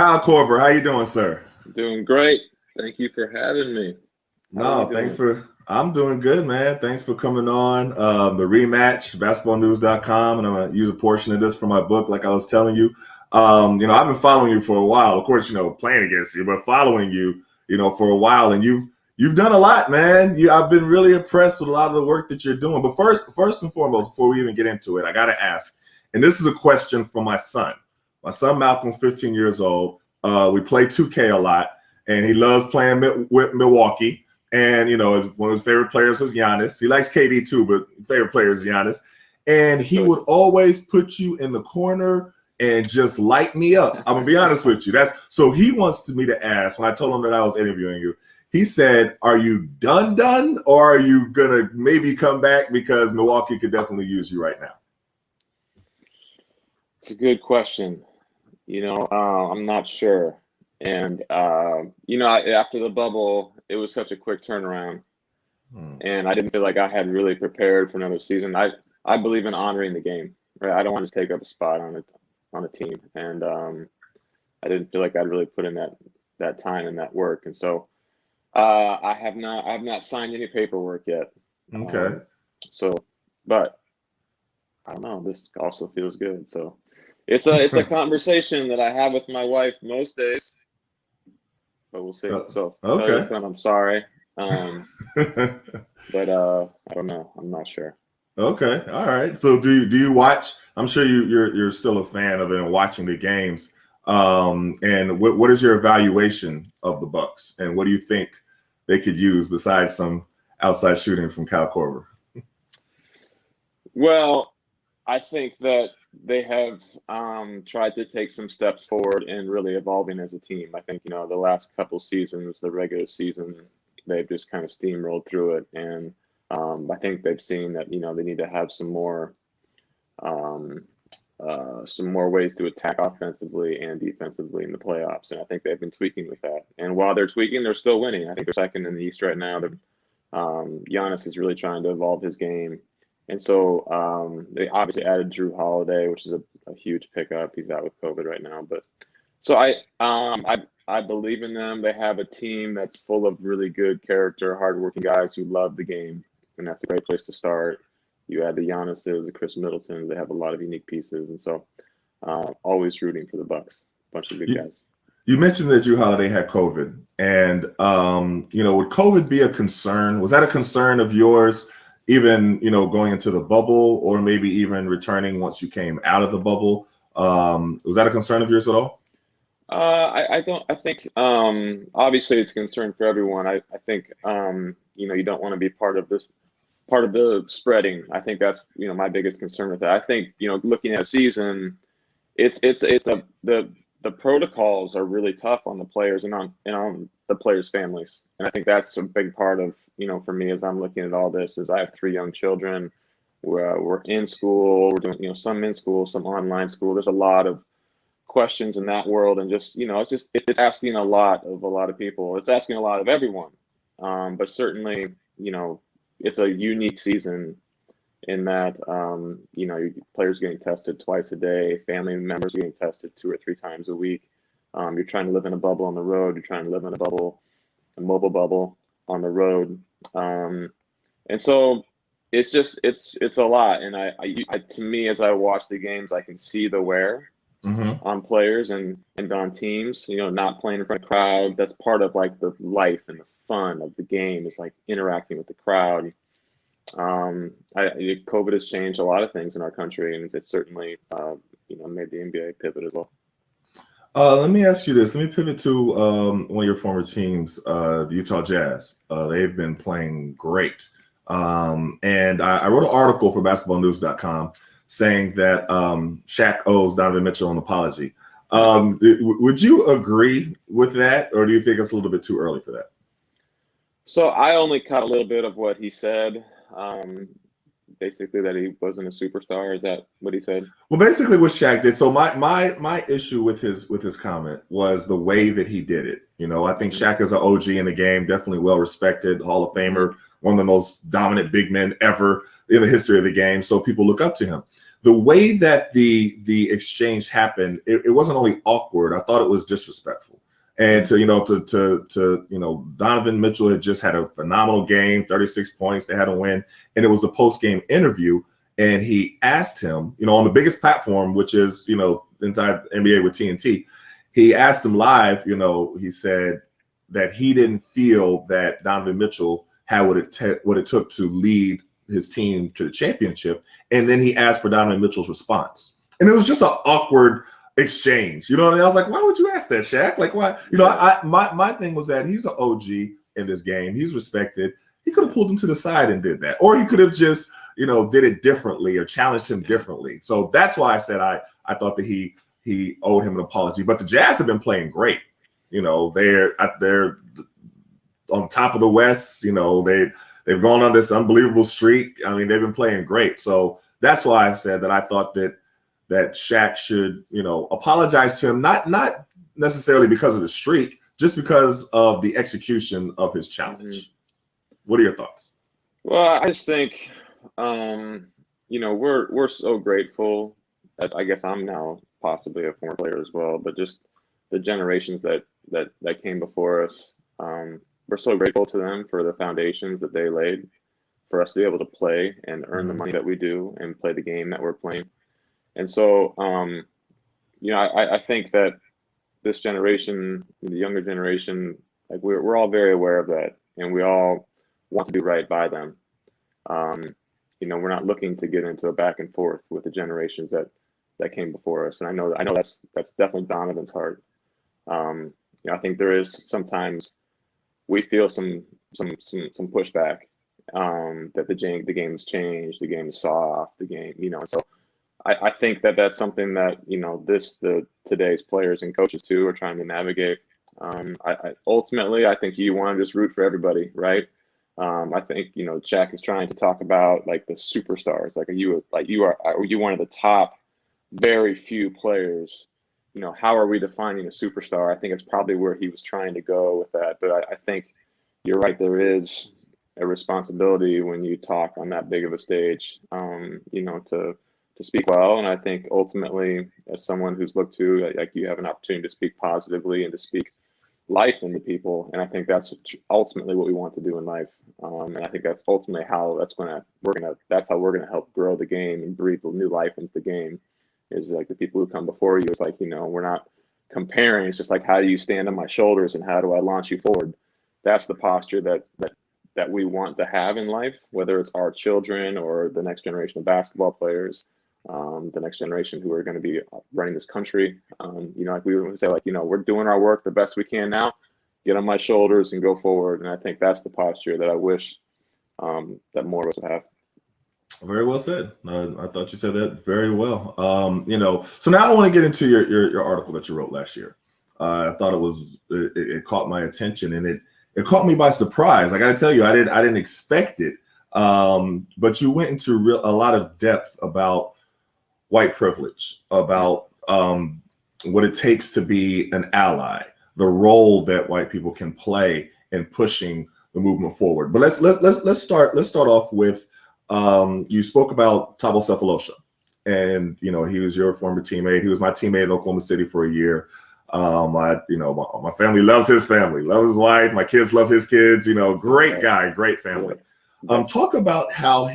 Kyle Korver, how you doing, sir? Doing great. Thank you for having me. No, I'm doing good, man. Thanks for coming on the Rematch, basketballnews.com, and I'm going to use a portion of this for my book, like I was telling you. I've been following you for a while, of course, playing against you, but following you, for a while, and you've done a lot, man. I've been really impressed with a lot of the work that you're doing. But first and foremost, before we even get into it, I got to ask, and this is a question from my son. My son Malcolm's 15 years old. We play 2K a lot, and he loves playing with Milwaukee. And, one of his favorite players was Giannis. He likes KD too, but favorite player is Giannis. And he would always put you in the corner and just light me up. I'm going to be honest with you. So he wants me to ask, when I told him that I was interviewing you, he said, are you done, or are you going to maybe come back because Milwaukee could definitely use you right now? It's a good question. I'm not sure. And, after the bubble, it was such a quick turnaround. And I didn't feel like I had really prepared for another season. I believe in honoring the game, right? I don't want to take up a spot on a team. And I didn't feel like I'd really put in that time and that work. And so I have not signed any paperwork yet. Okay. But I don't know. This also feels good. So it's a conversation that I have with my wife most days. But we'll see. So okay. I'm sorry. But I don't know. I'm not sure. Okay. All right. So do you watch? I'm sure you're still a fan of it and watching the games. And what is your evaluation of the Bucks, and what do you think they could use besides some outside shooting from Kyle Korver? Well, I think that they have tried to take some steps forward in really evolving as a team. I think, the last couple seasons, the regular season, they've just kind of steamrolled through it. And I think they've seen that, they need to have some more ways to attack offensively and defensively in the playoffs. And I think they've been tweaking with that. And while they're tweaking, they're still winning. I think they're second in the East right now. Giannis is really trying to evolve his game. And so they obviously added Drew Holiday, which is a huge pickup. He's out with COVID right now. But so I believe in them. They have a team that's full of really good character, hardworking guys who love the game. And that's a great place to start. You add the Giannis's, the Chris Middletons. They have a lot of unique pieces. And so always rooting for the Bucks. Bunch of good guys. You mentioned that Drew Holiday had COVID. And, would COVID be a concern? Was that a concern of yours? Even, going into the bubble, or maybe even returning once you came out of the bubble, was that a concern of yours at all? I think obviously it's a concern for everyone. I think you don't want to be part of the spreading. I think that's my biggest concern with that. I think looking at a season, the protocols are really tough on the players and on the players' families, and I think that's a big part of for me as I'm looking at all this. Is I have 3 young children. We're in school. We're doing some in school, some online school. There's a lot of questions in that world, and it's asking a lot of a lot of people. It's asking a lot of everyone, but certainly it's a unique season in that players getting tested twice a day, family members getting tested 2 or 3 times a week. You're trying to live in a bubble on the road. You're trying to live in a mobile bubble on the road, and so it's a lot. And I to me, as I watch the games, I can see the wear on players and on teams. Not playing in front of crowds. That's part of like the life and the fun of the game, is like interacting with the crowd. COVID has changed a lot of things in our country, and it's certainly made the NBA pivot as well. Let me ask you this. Let me pivot to one of your former teams, the Utah Jazz. They've been playing great. And I wrote an article for basketballnews.com saying that Shaq owes Donovan Mitchell an apology. Would you agree with that, or do you think it's a little bit too early for that? So I only caught a little bit of what he said. Basically that he wasn't a superstar. Is that what he said? Well, basically what Shaq did. So my issue with his comment was the way that he did it. I think Shaq is an OG in the game, definitely well respected, Hall of Famer, one of the most dominant big men ever in the history of the game. So people look up to him. The way that the exchange happened, it wasn't only awkward. I thought it was disrespectful. And to Donovan Mitchell had just had a phenomenal game, 36 points. They had a win, and it was the post-game interview. And he asked him, on the biggest platform, which is inside NBA with TNT. He asked him live. He said that he didn't feel that Donovan Mitchell had what it took to lead his team to the championship. And then he asked for Donovan Mitchell's response, and it was just an awkward exchange. I was like, why would you ask that, Shaq? Like, why? My thing was that he's an OG in this game. He's respected. He could have pulled him to the side and did that, or he could have just did it differently or challenged him differently. So that's why I said I thought that he owed him an apology. But the Jazz have been playing great. They're on top of the West. They've gone on this unbelievable streak. I mean, they've been playing great. So that's why I said that I thought that Shaq should, apologize to him, not necessarily because of the streak, just because of the execution of his challenge. Mm-hmm. What are your thoughts? Well, I just think, we're so grateful. As I guess I'm now possibly a former player as well, but just the generations that came before us, we're so grateful to them for the foundations that they laid for us to be able to play and earn the money that we do and play the game that we're playing. And so, I think that this generation, the younger generation, like we're all very aware of that, and we all want to do right by them. We're not looking to get into a back and forth with the generations that came before us, and I know that's definitely Donovan's heart. I think there is sometimes we feel some pushback that the game's changed, the game is soft, the game, and so. I think that's something that today's players and coaches too are trying to navigate. Ultimately, I think you want to just root for everybody, right? I think Shaq is trying to talk about like the superstars. Like, are you one of the top, very few players? How are we defining a superstar? I think it's probably where he was trying to go with that. But I think you're right. There is a responsibility when you talk on that big of a stage, to speak well. And I think ultimately, as someone who's looked to, like, you have an opportunity to speak positively and to speak life into people. And I think that's ultimately what we want to do in life. And I think that's ultimately how that's how we're gonna help grow the game and breathe new life into the game. Is like the people who come before you. It's like, we're not comparing. It's just like, how do you stand on my shoulders and how do I launch you forward? That's the posture that we want to have in life, whether it's our children or the next generation of basketball players. The next generation who are going to be running this country. Like we would say, we're doing our work the best we can now, get on my shoulders and go forward. And I think that's the posture that I wish that more of us would have. Very well said. I thought you said that very well. So now I want to get into your article that you wrote last year. I thought it caught my attention, and it caught me by surprise. I got to tell you, I didn't expect it. But you went into a lot of depth about white privilege, about what it takes to be an ally, the role that white people can play in pushing the movement forward. But let's start off with you spoke about Thabo Sefolosha, and he was your former teammate. He was my teammate in Oklahoma City for a year. My family loves his family, loves his wife. My kids love his kids. Great guy, great family. Talk about how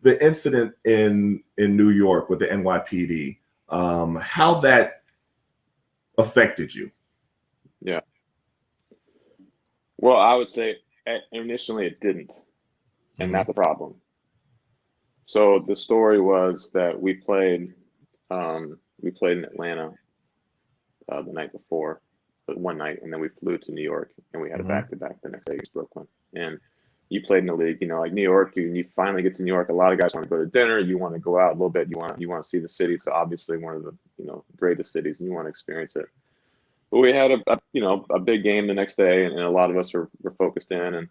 the incident in New York with the NYPD, how that affected you. Yeah. Well, I would say initially it didn't, and that's the problem. So the story was that we played in Atlanta the night before, one night, and then we flew to New York, and we had a back-to-back the next day against Brooklyn. And you played in the league, like New York, you finally get to New York. A lot of guys want to go to dinner. You want to go out a little bit. You want to see the city. It's obviously one of the greatest cities, and you want to experience it. But we had a big game the next day, and a lot of us were focused in,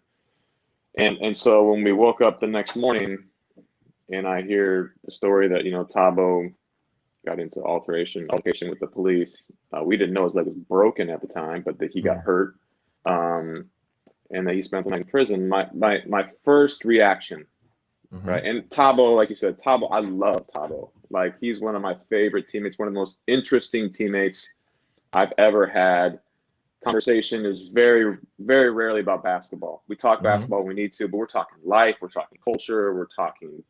and so when we woke up the next morning, and I hear the story that Thabo got into altercation with the police. We didn't know his leg was broken at the time, but that he got hurt. and that he spent the night in prison, my first reaction, right? And Thabo, like you said, Thabo, I love Thabo. Like, he's one of my favorite teammates, one of the most interesting teammates I've ever had. Conversation is very, very rarely about basketball. We talk basketball when we need to, but we're talking life, we're talking culture, we're talking,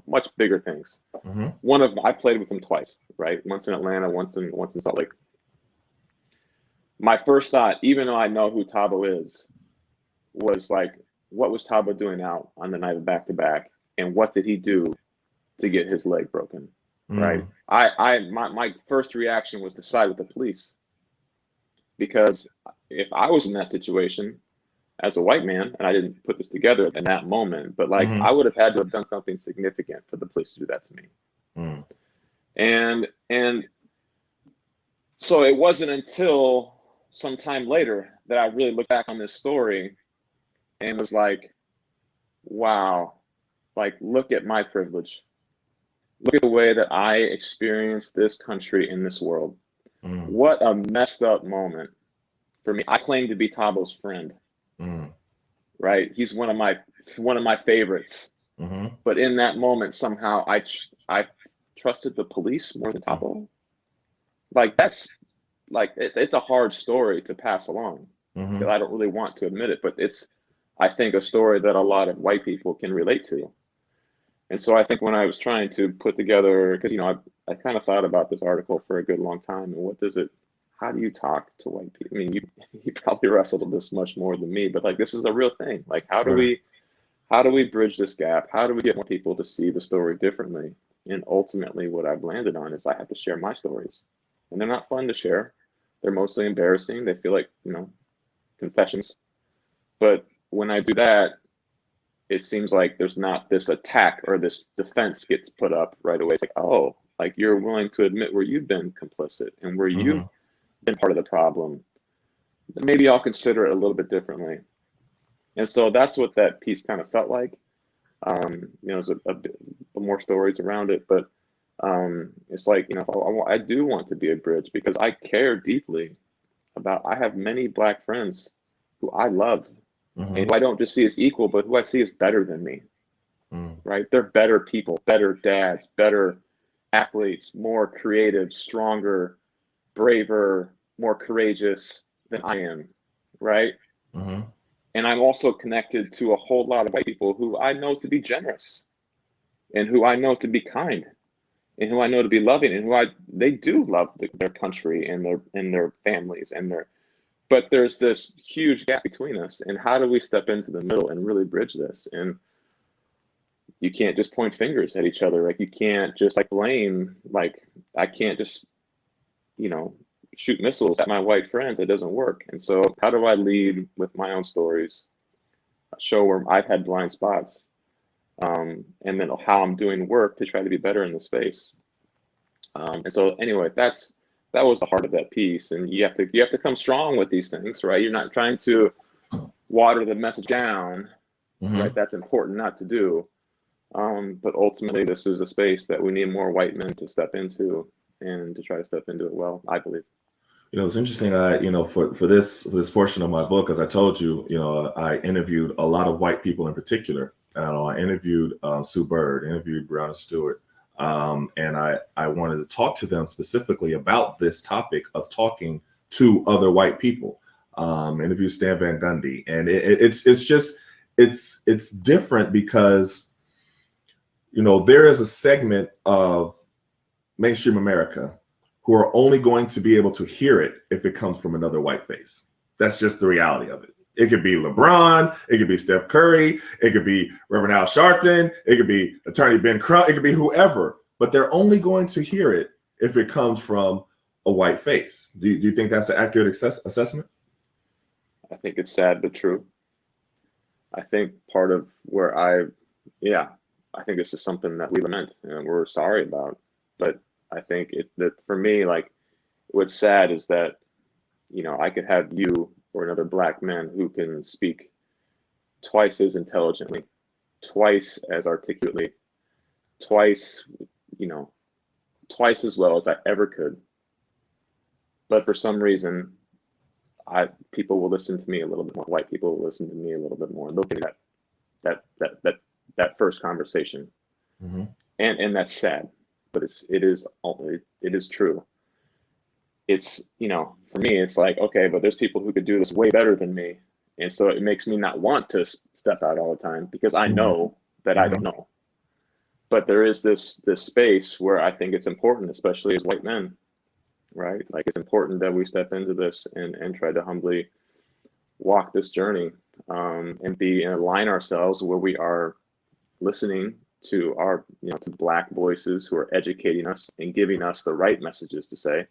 much bigger things. I played with him twice, right? Once in Atlanta, once in Salt Lake. My first thought, even though I know who Thabo is, was like, what was Thabo doing out on the night of back-to-back, and what did he do to get his leg broken, right? My first reaction was to side with the police, because if I was in that situation as a white man, and I didn't put this together in that moment, but like, I would have had to have done something significant for the police to do that to me. And so it wasn't until some time later that I really looked back on this story and was like, wow, like, look at my privilege. Look at the way that I experienced this country and this world. What a messed up moment for me. I claim to be Tabo's friend, right? He's one of my favorites. But in that moment, somehow I trusted the police more than Thabo. Like, that's like, it's a hard story to pass along. Because I don't really want to admit it, but it's, I think, a story that a lot of white people can relate to. And so I think when I was trying to put together, because, I kind of thought about this article for a good long time, and how do you talk to white people? I mean, you probably wrestled with this much more than me, but like, this is a real thing. Like, how do we bridge this gap? How do we get more people to see the story differently? And ultimately what I've landed on is I have to share my stories, and they're not fun to share. They're mostly embarrassing. They feel like, confessions. But when I do that, it seems like there's not this attack or this defense gets put up right away. It's like, oh, like, you're willing to admit where you've been complicit and where you've been part of the problem. Maybe I'll consider it a little bit differently. And so that's what that piece kind of felt like. There's a bit more stories around it, but it's like, I do want to be a bridge, because I care deeply about, I have many Black friends who I love, and who I don't just see as equal, but who I see as better than me, right? They're better people, better dads, better athletes, more creative, stronger, braver, more courageous than I am, right? And I'm also connected to a whole lot of white people who I know to be generous, and who I know to be kind, and who I know to be loving, and they do love their country and their families but there's this huge gap between us. And how do we step into the middle and really bridge this? And you can't just point fingers at each other. Like, you can't just blame. Like, I can't just, shoot missiles at my white friends. It doesn't work. And so how do I lead with my own stories, show where I've had blind spots, and then how I'm doing work to try to be better in the space. And so anyway, that was the heart of that piece. And you have to come strong with these things, right? You're not trying to water the message down, right? That's important not to do. But ultimately, this is a space that we need more white men to step into, and to try to step into it well, I believe. It's interesting. For this portion of my book, as I told you, I interviewed a lot of white people in particular. I interviewed Sue Bird, interviewed Breonna Stewart, and I wanted to talk to them specifically about this topic of talking to other white people. Interviewed Stan Van Gundy, and it's different because there is a segment of mainstream America who are only going to be able to hear it if it comes from another white face. That's just the reality of it. It could be LeBron, it could be Steph Curry, it could be Reverend Al Sharpton, it could be Attorney Ben Crump, it could be whoever, but they're only going to hear it if it comes from a white face. Do you think that's an accurate assessment? I think it's sad but true. I think part of where I think this is something that we lament and we're sorry about. But I think that for me, like, what's sad is that, I could have you or another Black man who can speak twice as intelligently, twice as articulately, twice as well as I ever could. But for some reason, people will listen to me a little bit more. White people will listen to me a little bit more. They'll give me that first conversation, and that's sad, but it is true. It's, for me, it's like, okay, but there's people who could do this way better than me, and so it makes me not want to step out all the time because I know that I don't know. But there is this space where I think it's important, especially as white men, right? Like, it's important that we step into this and try to humbly walk this journey, and align ourselves where we are listening to to Black voices who are educating us and giving us the right messages to say,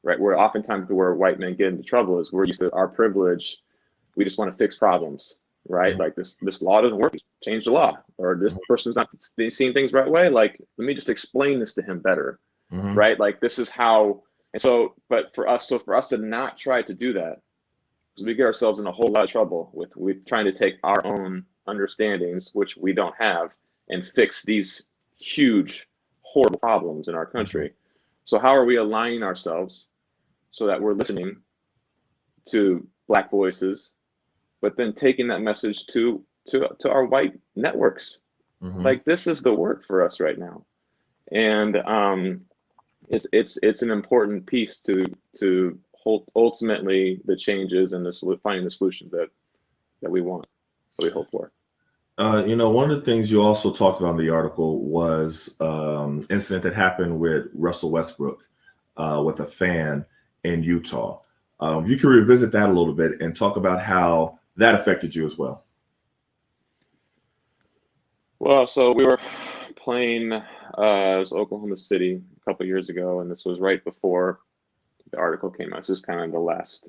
right? Where oftentimes where white men get into trouble is we're used to our privilege. We just want to fix problems, right? Like this law doesn't work, change the law, or this person's not seeing things right way. Like, let me just explain this to him better, right? Like, this is how. And so, but for us to not try to do that, we get ourselves in a whole lot of trouble with trying to take our own understandings, which we don't have, and fix these huge, horrible problems in our country. So how are we aligning ourselves so that we're listening to Black voices, but then taking that message to our white networks? Like, this is the work for us right now, and it's an important piece to hold ultimately the changes and finding the solutions that we want, that we hope for. One of the things you also talked about in the article was incident that happened with Russell Westbrook with a fan in Utah. If you could revisit that a little bit and talk about how that affected you as well. Well, so we were playing, it was Oklahoma City a couple of years ago, and this was right before the article came out. This is kind of the last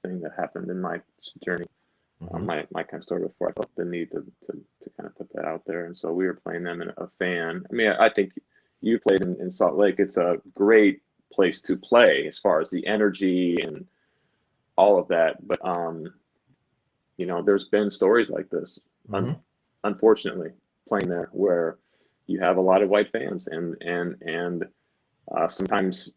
thing that happened in my journey. My kind of story before I felt the need to kind of put that out there. And so we were playing them in a fan. I mean, I think you played in Salt Lake. It's a great place to play as far as the energy and all of that. But, there's been stories like this, unfortunately, playing there where you have a lot of white fans and sometimes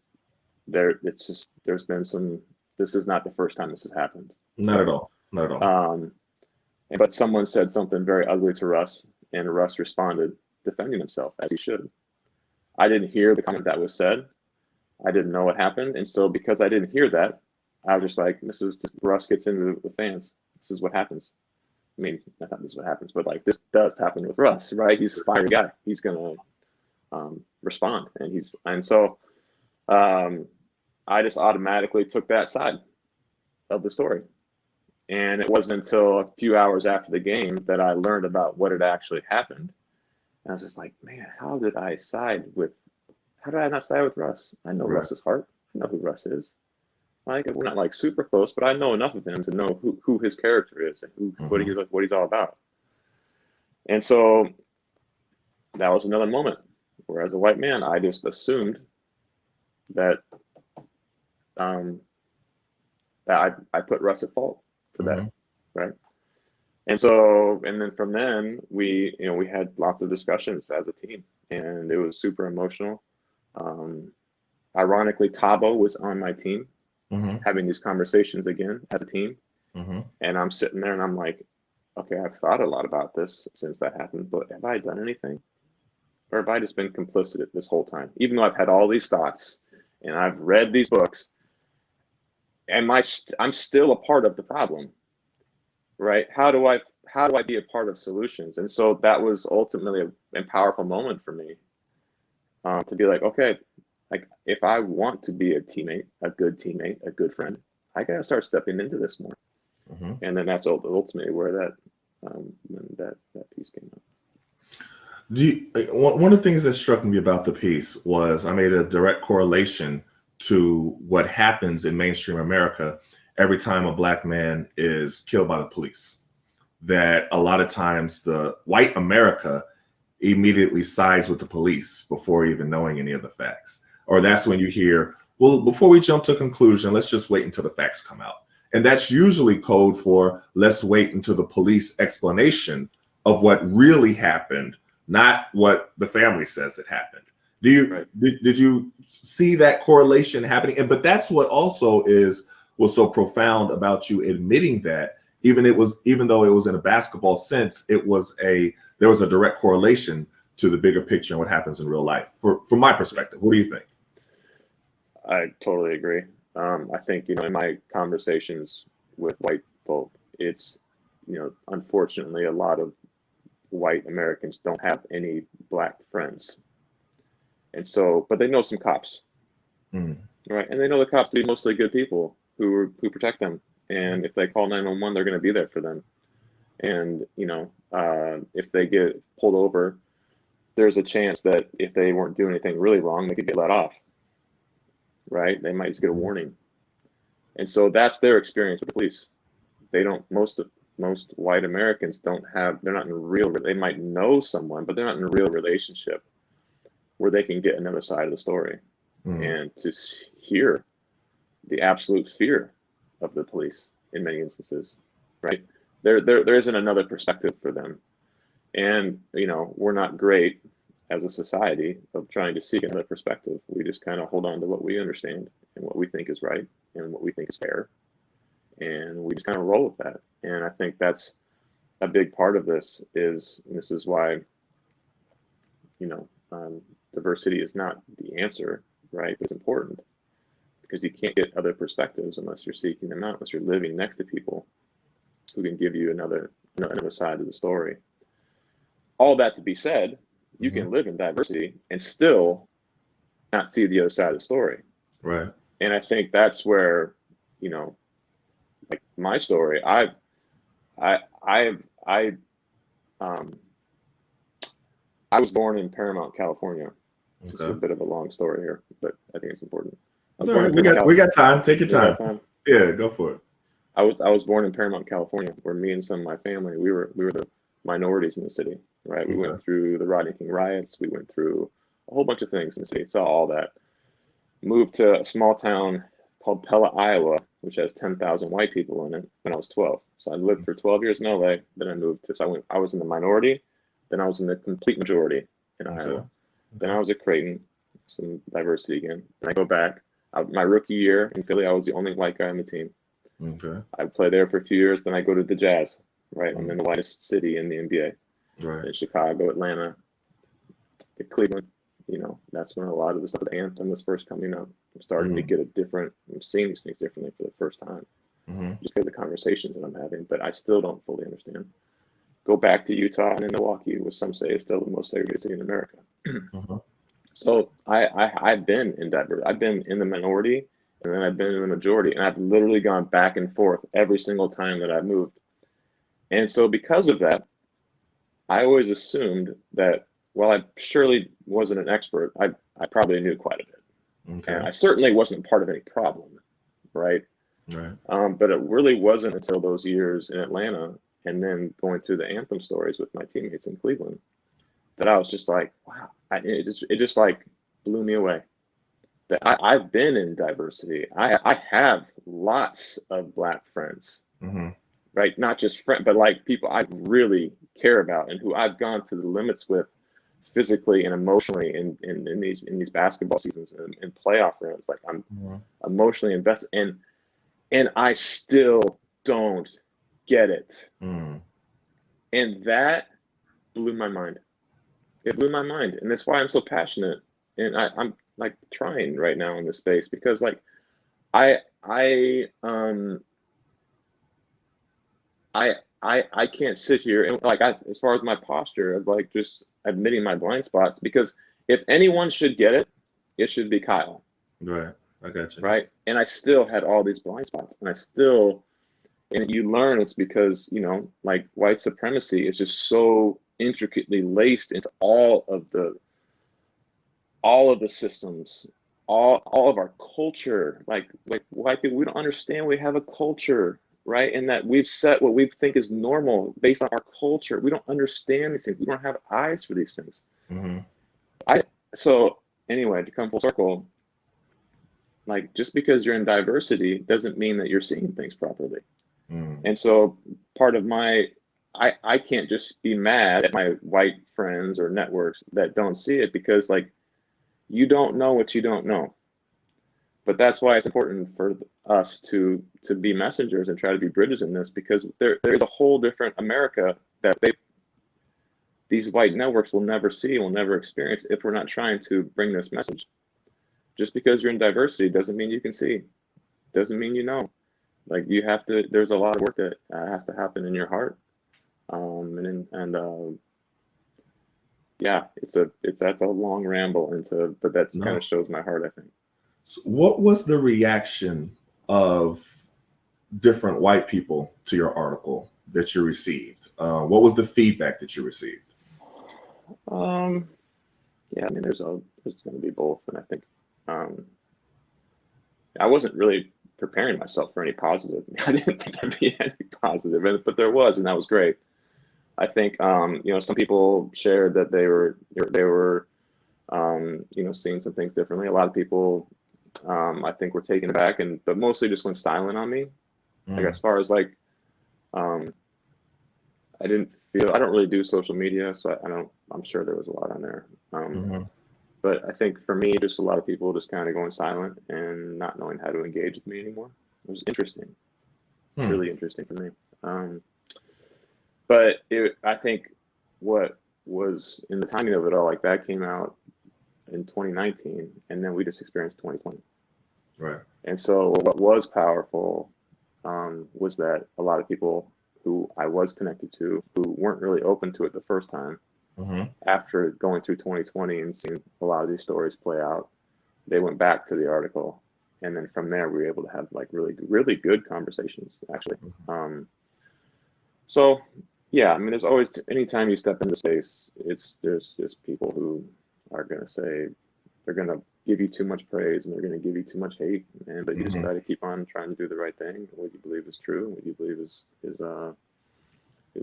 there's been some, this is not the first time this has happened. Not at all. Not at all. But someone said something very ugly to Russ, and Russ responded, defending himself, as he should. I didn't hear the comment that was said. I didn't know what happened. And so because I didn't hear that, I was just like, this is just, Russ gets into the fans. This is what happens. I mean, I thought this is what happens, but like, this does happen with Russ, right? He's a fiery guy. He's going to respond. And so I just automatically took that side of the story. And it wasn't until a few hours after the game that I learned about what had actually happened. And I was just like, man, how did I not side with Russ? I know Russ's heart. I know who Russ is. Like, we're not like super close, but I know enough of him to know who his character is and what he's all about. And so that was another moment where, as a white man, I just assumed that that I put Russ at fault for that, right? And so, and then from then we had lots of discussions as a team, and it was super emotional. Ironically, Tabo was on my team, having these conversations again as a team, and I'm sitting there and I'm like, okay, I've thought a lot about this since that happened, but have I done anything, or have I just been complicit this whole time? Even though I've had all these thoughts and I've read these books, and I'm still a part of the problem, right? How do I be a part of solutions? And so that was ultimately a powerful moment for me, to be like, okay, like, if I want to be a teammate, a good friend, I gotta start stepping into this more. And then that's ultimately where that piece came up. One of the things that struck me about the piece was I made a direct correlation to what happens in mainstream America every time a Black man is killed by the police. That a lot of times the white America immediately sides with the police before even knowing any of the facts. Or that's when you hear, well, before we jump to a conclusion, let's just wait until the facts come out. And that's usually code for let's wait until the police explanation of what really happened, not what the family says it happened. Did you see that correlation happening? But that's what also is was so profound about you admitting that, even though it was in a basketball sense, there was a direct correlation to the bigger picture and what happens in real life. From my perspective, what do you think? I totally agree. I think, in my conversations with white folk, it's, unfortunately, a lot of white Americans don't have any black friends. And so, but they know some cops, right? And they know the cops to be mostly good people who protect them. And if they call 911, they're going to be there for them. And, if they get pulled over, there's a chance that if they weren't doing anything really wrong, they could get let off, right? They might just get a warning. And so that's their experience with the police. They don't, most white Americans they're not in they might know someone, but they're not in a real relationship where they can get another side of the story and to hear the absolute fear of the police in many instances, right? There isn't another perspective for them. And, we're not great as a society of trying to seek another perspective. We just kind of hold on to what we understand and what we think is right and what we think is fair. And we just kind of roll with that. And I think that's a big part of this is why, diversity is not the answer, right? It's important because you can't get other perspectives unless you're seeking them out, unless you're living next to people who can give you another side of the story. All that to be said, you can live in diversity and still not see the other side of the story. Right. And I think that's where, like my story, I was born in Paramount, California. Okay. It's a bit of a long story here, but I think it's important. Right. We got time. Take your time. Yeah, go for it. I was born in Paramount, California, where me and some of my family, we were the minorities in the city, right? We went through the Rodney King riots. We went through a whole bunch of things in the city. Saw all that. Moved to a small town called Pella, Iowa, which has 10,000 white people in it when I was 12. So I lived for 12 years in LA. Then I moved to, I was in the minority. Then I was in the complete majority in Iowa. Then I was at Creighton, some diversity again. Then I go back. My rookie year in Philly, I was the only white guy on the team. Okay. I played there for a few years. Then I go to the Jazz, right? I'm in the whitest city in the NBA. Right. In Chicago, Atlanta, Cleveland. That's when a lot of the stuff, the anthem was first coming up. I'm starting to get I'm seeing these things differently for the first time. Just because of the conversations that I'm having, but I still don't fully understand. Go back to Utah and in Milwaukee, which some say is still the most segregated city in America. So I've been in diversity. I've been in the minority, and then I've been in the majority, and I've literally gone back and forth every single time that I've moved. And so because of that, I always assumed that while I surely wasn't an expert, I probably knew quite a bit. Okay. And I certainly wasn't part of any problem, right? Right. But it really wasn't until those years in Atlanta and then going through the anthem stories with my teammates in Cleveland that I was just like, wow, it just like blew me away. That I've been in diversity. I have lots of Black friends, right? Not just friends, but like people I really care about and who I've gone to the limits with physically and emotionally in these basketball seasons and playoff runs. Like I'm emotionally invested and I still don't get it. And that blew my mind. It blew my mind. And that's why I'm so passionate. And I'm like trying right now in this space because like I can't sit here and like as far as my posture of like just admitting my blind spots, because if anyone should get it, it should be Kyle. Right. I got you. Right. And I still had all these blind spots and you learn it's because, like white supremacy is just so intricately laced into all of the systems, all of our culture, like white people, we don't understand we have a culture. Right. And that we've set what we think is normal based on our culture. We don't understand these things. We don't have eyes for these things. So anyway, to come full circle, like just because you're in diversity doesn't mean that you're seeing things properly. And so part of I can't just be mad at my white friends or networks that don't see it because like, you don't know what you don't know. but that's why it's important for us to be messengers and try to be bridges in this, because there's a whole different America that these white networks will never see, will never experience, if we're not trying to bring this message. Just because you're in diversity doesn't mean you can see, doesn't mean you know. Like, you have to, there's a lot of work that has to happen in your heart. Yeah, that's a long ramble but that kind of shows my heart, I think. So what was the reaction of different white people to your article that you received? What was the feedback that you received? Yeah, I mean, there's going to be both, and I think I wasn't really preparing myself for any positive. I didn't think there'd be any positive, but there was, and that was great. I think some people shared that they were seeing some things differently. A lot of people I think were taken aback, but mostly just went silent on me. Like, as far as like I don't really do social media, so I'm sure there was a lot on there. But I think for me, just a lot of people just kind of going silent and not knowing how to engage with me anymore. It was interesting, really interesting for me. But I think what was in the timing of it all, like, that came out in 2019, and then we just experienced 2020. Right. And so what was powerful was that a lot of people who I was connected to, who weren't really open to it the first time, after going through 2020 and seeing a lot of these stories play out, they went back to the article. And then from there, we were able to have like really, really good conversations, actually. So yeah, I mean, there's always, anytime you step into space, there's just people who are going to say, they're going to give you too much praise and they're going to give you too much hate. But you just try to keep on trying to do the right thing, what you believe is true, what you believe is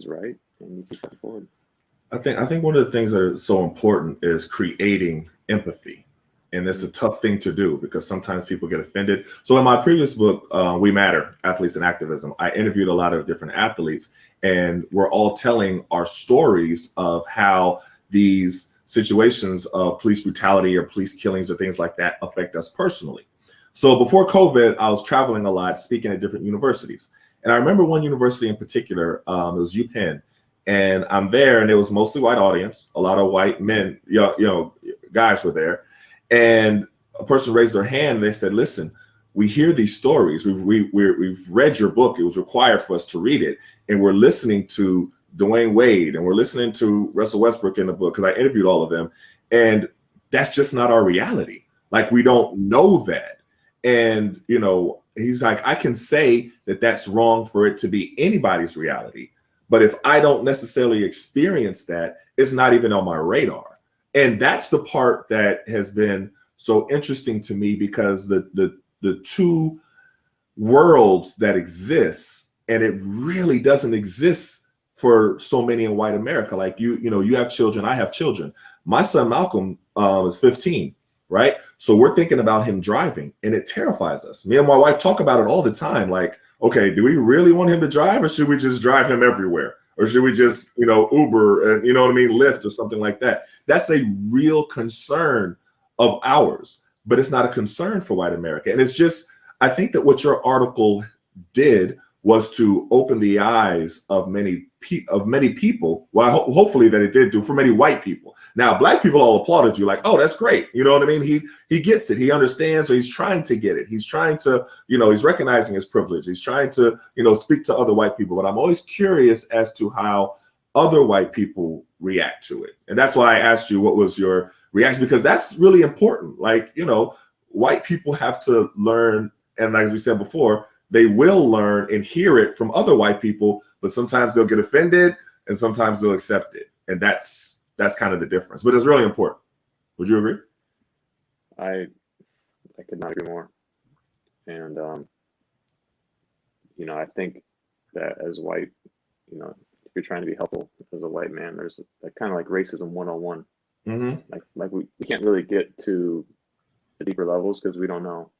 right, and you keep going forward. I think one of the things that is so important is creating empathy. And it's a tough thing to do because sometimes people get offended. So in my previous book, We Matter, Athletes and Activism, I interviewed a lot of different athletes, and we're all telling our stories of how these situations of police brutality or police killings or things like that affect us personally. So before COVID, I was traveling a lot, speaking at different universities. And I remember one university in particular, it was UPenn. And I'm there, and it was mostly white audience, a lot of white men, guys were there. And a person raised their hand and they said, listen, we hear these stories. We've read your book. It was required for us to read it. And we're listening to Dwayne Wade and we're listening to Russell Westbrook in the book, because I interviewed all of them. And that's just not our reality. Like, we don't know that. And, he's like, I can say that that's wrong for it to be anybody's reality. But if I don't necessarily experience that, it's not even on my radar. And that's the part that has been so interesting to me, because the two worlds that exist, and it really doesn't exist for so many in white America. Like, you have children, I have children. My son Malcolm is 15, right? So we're thinking about him driving, and it terrifies us. Me and my wife talk about it all the time. Like, okay, do we really want him to drive, or should we just drive him everywhere? Or should we just, Uber and, Lyft or something like that? That's a real concern of ours, but it's not a concern for white America. And it's just, I think that what your article did was to open the eyes of many people. Well, hopefully that it did do for many white people. Now, black people all applauded you, like, oh, that's great. You know what I mean? He gets it. He understands, or he's trying to get it. He's trying to, he's recognizing his privilege. He's trying to, speak to other white people. But I'm always curious as to how other white people react to it. And that's why I asked you what was your reaction, because that's really important. Like, white people have to learn. And like we said before, they will learn and hear it from other white people, but sometimes they'll get offended and sometimes they'll accept it. And that's kind of the difference, but it's really important. Would you agree? I could not agree more. And, I think that as white, if you're trying to be helpful as a white man, there's kind of like racism 101. Like we can't really get to the deeper levels because we don't know.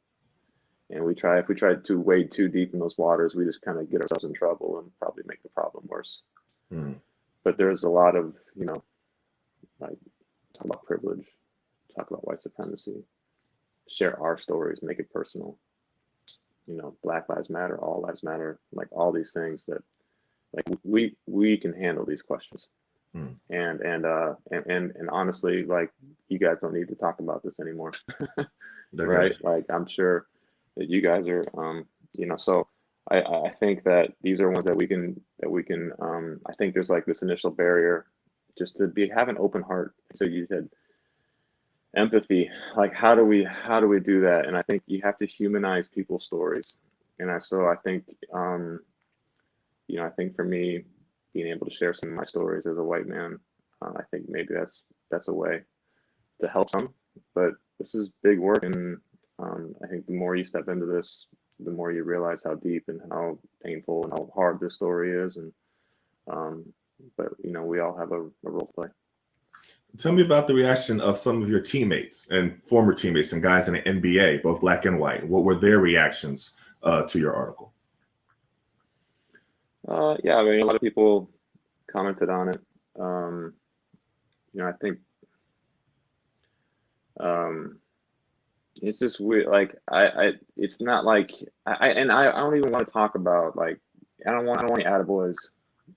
And if we try to wade too deep in those waters, we just kind of get ourselves in trouble and probably make the problem worse. But there's a lot of, like, talk about privilege, talk about white supremacy. share our stories, make it personal. Black Lives Matter, all lives matter, like all these things that like we can handle these questions. Hmm. And honestly, like you guys don't need to talk about this anymore. They're Right? good. Like I'm sure that you guys are so I think that these are ones that we can I think there's like this initial barrier just to have an open heart. So you said empathy, like how do we do that? And I think you have to humanize people's stories. I think I think for me, being able to share some of my stories as a white man, I think maybe that's a way to help some. But this is big work, and I think the more you step into this, the more you realize how deep and how painful and how hard this story is. And um, but we all have a role to play. Tell me about the reaction of some of your teammates and former teammates and guys in the NBA, both black and white. What were their reactions to your article? Yeah, I mean, a lot of people commented on it. Um, I think um, it's just weird. Like it's not like I don't even want to talk about like I don't want any attaboys.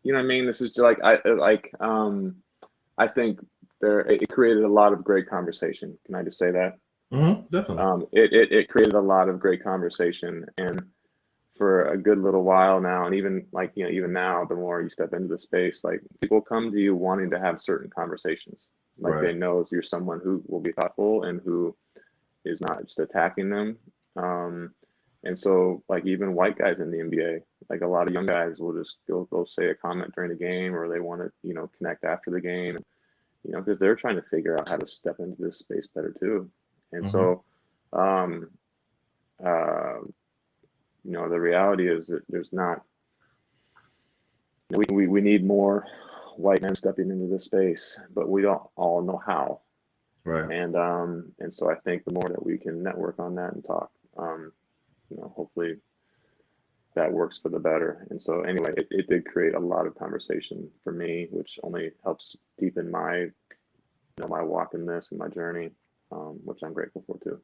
You know what I mean? This is just like I think it created a lot of great conversation. Can I just say that? Mm-hmm, definitely. It created a lot of great conversation, and for a good little while now, and even like even now, the more you step into the space, like people come to you wanting to have certain conversations. Like Right. they know you're someone who will be thoughtful and who is not just attacking them. Um, and so, like even white guys in the NBA, like a lot of young guys will just go say a comment during the game, or they want to connect after the game, because they're trying to figure out how to step into this space better too. And Mm-hmm. so, um, uh, the reality is that there's not. We need more white men stepping into this space, but we don't all know how. Right. And so I think the more that we can network on that and talk, hopefully that works for the better. And so anyway, it did create a lot of conversation for me, which only helps deepen my my walk in this and my journey, which I'm grateful for too.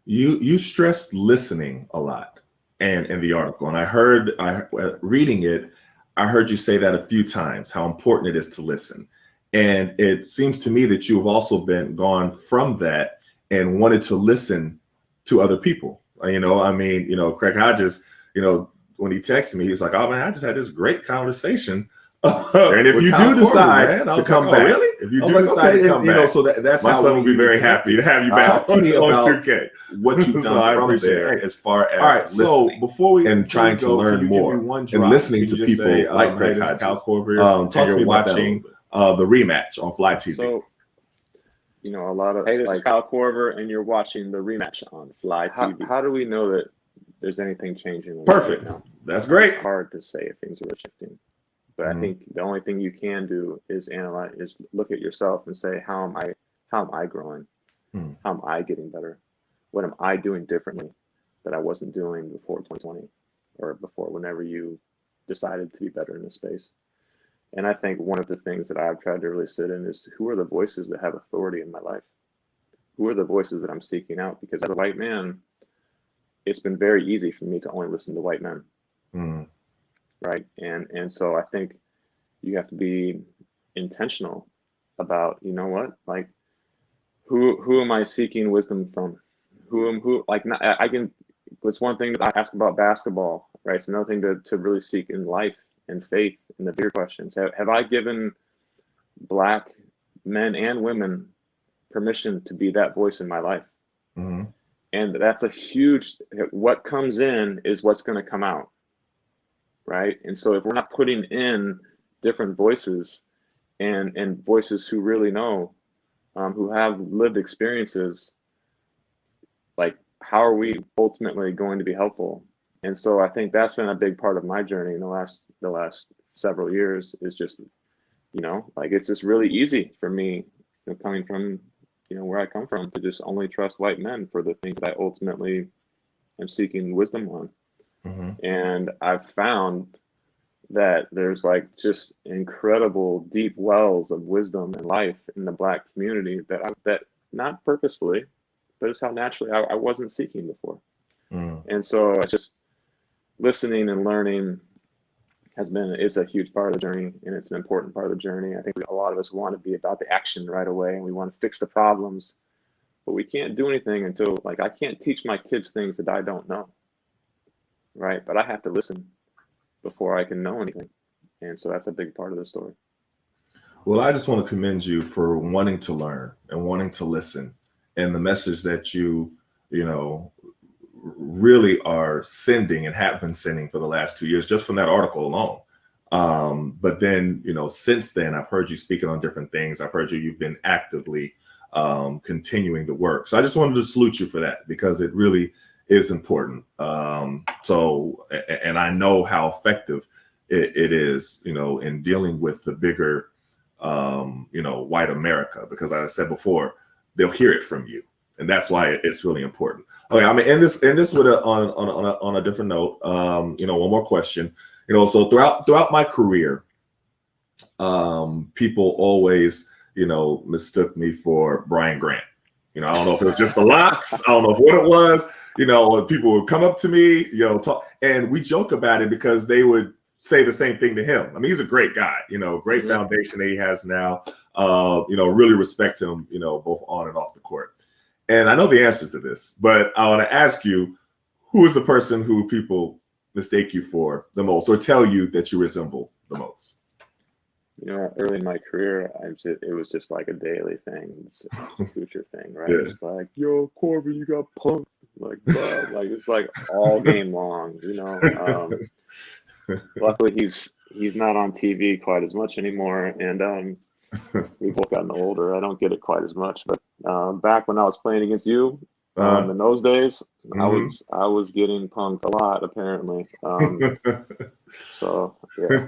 You stressed listening a lot, and in the article, and I reading it, I heard you say that a few times how important it is to listen, and it seems to me that you have also been gone from that and wanted to listen to other people. I mean, Craig Hodges, when he texted me, he's like, "Oh man, I just had this great conversation." And if With you Kyle do Korver, decide man, I to was like, come oh, back, really? if you I was do like, decide okay, to come back, so that's my how son will be we very happy to have you back Talk to me on about 2K. what you've So done I from appreciate there it. As far as All right, so listening before and we trying to go, can learn you give me more one and drop? listening Can to you just people say, like hey, Craig this is Kyle Hodges. Korver, and Talk to you're me about that watching the rematch on Fly TV. So, a lot of Hey, this is like, Kyle Korver, and you're watching the rematch on Fly TV. how do we know that there's anything changing in the world right Perfect. now? That's great. It's hard to say if things are really shifting, but I Mhm. think the only thing you can do is look at yourself and say, how am I growing? Mhm. How am I getting better? What am I doing differently that I wasn't doing before 2020 or before whenever you decided to be better in this space? And I think one of the things that I've tried to really sit in is who are the voices that have authority in my life? Who are the voices that I'm seeking out? Because as a white man, it's been very easy for me to only listen to white men, Mhm. right? And so I think you have to be intentional about, what, like who am I seeking wisdom from? Who like not, I can. It's one thing that I ask about basketball, right? It's another thing to really seek in life and faith and the bigger questions. Have I given Black men and women permission to be that voice in my life? Mhm. And that's a huge, what comes in is what's going to come out, right? And so if we're not putting in different voices and voices who really know, who have lived experiences, like how are we ultimately going to be helpful? And so I think that's been a big part of my journey in the last several years is just, like it's just really easy for me, coming from, where I come from, to just only trust white men for the things that I ultimately am seeking wisdom on. Mhm. And I've found that there's like just incredible deep wells of wisdom and life in the Black community that not purposefully, but it's how naturally I wasn't seeking before. Mm. And so just listening and learning is a huge part of the journey, and it's an important part of the journey. I think a lot of us want to be about the action right away, and we want to fix the problems, but we can't do anything until, like, I can't teach my kids things that I don't know, right? But I have to listen before I can know anything, and so that's a big part of the story. Well, I just want to commend you for wanting to learn and wanting to listen, and the message that you really are sending and have been sending for the last 2 years, just from that article alone. But then, since then, I've heard you speaking on different things. I've heard you've been actively continuing to work. So I just wanted to salute you for that, because it really is important. And I know how effective it is, in dealing with the bigger, white America, because as I said before, they'll hear it from you. And that's why it's really important. Okay, I'm gonna end this with on a different note. One more question. So throughout my career, people always, mistook me for Brian Grant. I don't know if it was just the locks. I don't know what it was. People would come up to me, talk, and we joke about it because they would say the same thing to him. I mean, he's a great guy. Great foundation that he has now. Really respect him. Both on and off the court. And I know the answer to this, but I want to ask you, who is the person who people mistake you for the most, or tell you that you resemble the most? Early in my career, it was just like a daily thing. It's a future thing, right? Yeah. It's like, yo, Korver, you got punked. Like, bro, like, it's like all game long, Luckily, he's not on TV quite as much anymore, and we've both gotten older. I don't get it quite as much, but back when I was playing against you, in those days, I was getting punked a lot, apparently. So yeah,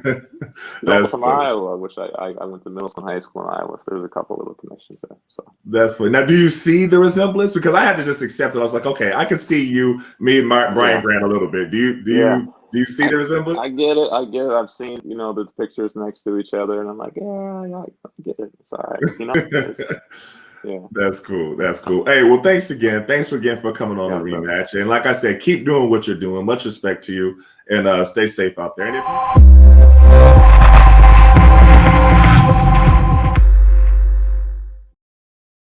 that's from funny. Iowa, which I went to middle school and high school in Iowa. So there's a couple little connections there. So that's funny. Now, do you see the resemblance? Because I had to just accept it. I was like, okay, I can see you, me, and Brian Grant a little bit. Do you see the resemblance? I get it. I've seen the pictures next to each other, and I'm like, yeah, I get it. It's all right, Yeah. That's cool. Hey, well, thanks again for coming on the Rematch. And like I said, keep doing what you're doing. Much respect to you, and stay safe out there.